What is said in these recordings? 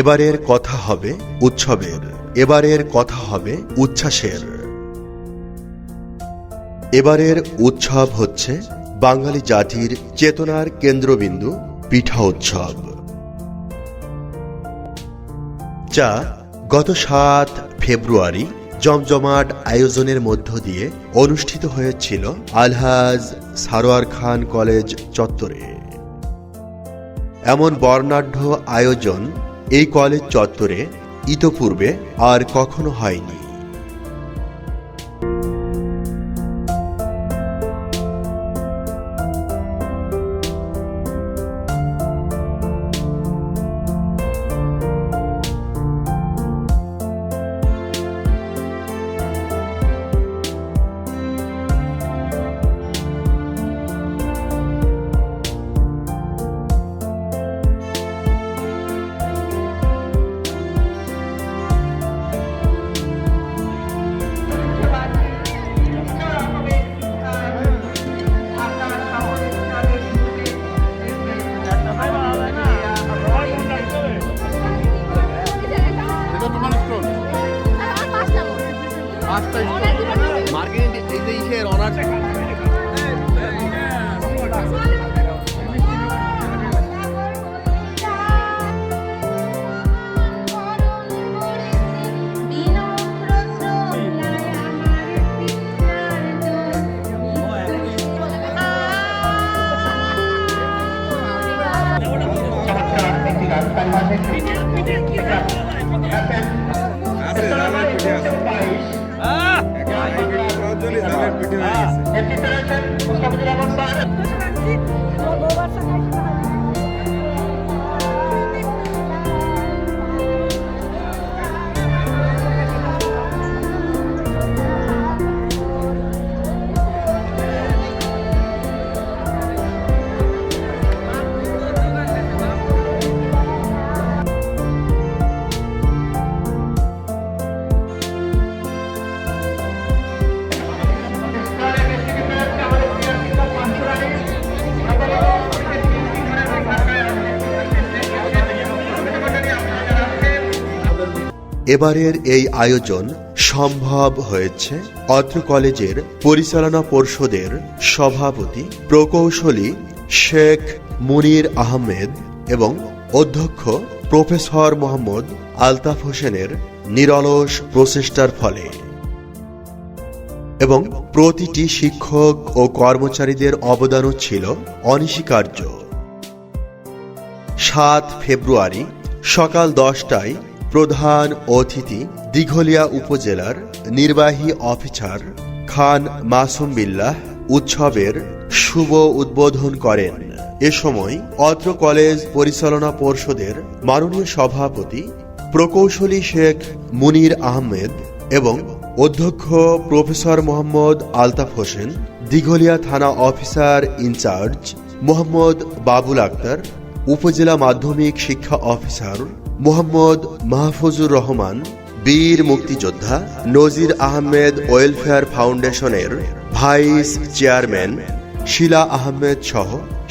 এবারের কথা হবে উৎসবের, এবারের কথা হবে উচ্ছ্বাসের। এবারের উৎসব হচ্ছে বাঙালি জাতির চেতনার কেন্দ্রবিন্দু পিঠা উৎসব, যা গত ৭ ফেব্রুয়ারি জমজমাট আয়োজনের মধ্য দিয়ে অনুষ্ঠিত হয়েছিল আলহাজ সারোয়ার খান কলেজ চত্বরে। এমন বর্ণাঢ্য আয়োজন এই কলেজ চত্বরে ইতপূর্বে আর কখনো হয়নি। এবারের এই আয়োজন সম্ভব হয়েছে অত্র কলেজের পরিচালনা পর্ষদের সভাপতি প্রকৌশলী শেখ মুনির আহমেদ এবং অধ্যক্ষ প্রফেসর মোহাম্মদ আলতাফ হোসেনের নিরলস প্রচেষ্টার ফলে, এবং প্রতিটি শিক্ষক ও কর্মচারীদের অবদানও ছিল অনস্বীকার্য। ৭ ফেব্রুয়ারি সকাল 10টায় প্রধান অতিথি দিঘলিয়া উপজেলার নির্বাহী অফিসার খান মাসুম বিল্লাহ উৎসবের শুভ উদ্বোধন করেন। এ সময় অত্র কলেজ পরিচালনা পর্ষদের মাননীয় সভাপতি প্রকৌশলী শেখ মুনির আহমেদ এবং অধ্যক্ষ প্রফেসর মোহাম্মদ আলতাফ হোসেন, দিঘলিয়া থানা অফিসার ইনচার্জ মোহাম্মদ বাবুল আক্তার, উপজেলা মাধ্যমিক শিক্ষা অফিসার মোহাম্মদ মাহফুজুর রহমান, বীর মুক্তিযোদ্ধা নজির আহমেদ ওয়েলফেয়ার ফাউন্ডেশনের ভাইস চেয়ারম্যান শিলা আহমেদ সহ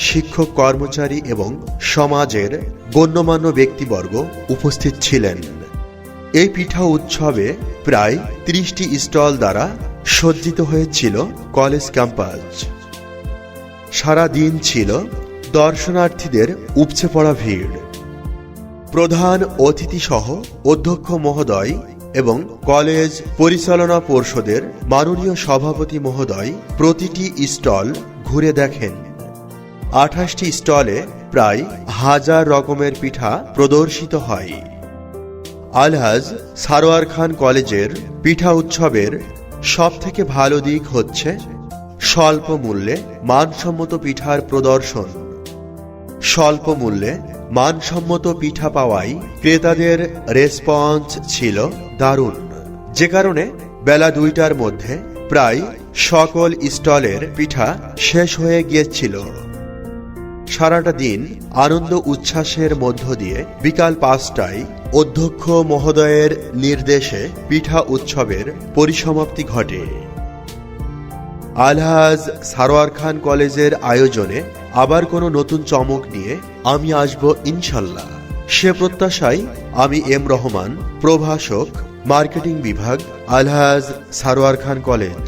শিক্ষক কর্মচারী এবং সমাজের গণ্যমান্য ব্যক্তিবর্গ উপস্থিত ছিলেন। এই পিঠা উৎসবে প্রায় ৩০টি স্টল দ্বারা সজ্জিত হয়েছিল কলেজ ক্যাম্পাস। সারা দিন ছিল দর্শনার্থীদের উপচে পড়া ভিড়। প্রধান অতিথি সহ অধ্যক্ষ মহোদয় এবং কলেজ পরিচালনা পর্ষদের মাননীয় সভাপতি মহোদয় প্রতিটি স্টল ঘুরে দেখেন। ২৮টি স্টলে প্রায় ১০০০ রকমের পিঠা প্রদর্শিত হয়। আলহাজ সারোয়ার খান কলেজের পিঠা উৎসবের সবথেকে ভালো দিক হচ্ছে স্বল্প মূল্যে মানসম্মত পিঠার প্রদর্শন। স্বল্প মূল্যে মানসম্মত পিঠা পাওয়ায় ক্রেতাদের রেসপন্স ছিল দারুণ, যে কারণে বেলা ২টার মধ্যে প্রায় সকল স্টলের পিঠা শেষ হয়ে গিয়েছিল। সারাটা দিন আনন্দ উচ্ছ্বাসের মধ্য দিয়ে বিকাল ৫টায় অধ্যক্ষ মহোদয়ের নির্দেশে পিঠা উৎসবের পরিসমাপ্তি ঘটে। আলহাজ সারোয়ার খান কলেজের আয়োজনে আবার কোনো নতুন চমক নিয়ে আমি আসব ইনশাল্লাহ। সে প্রত্যাশায় আমি এম রহমান, প্রভাষক, মার্কেটিং বিভাগ, আলহাজ সারোয়ার খান কলেজ।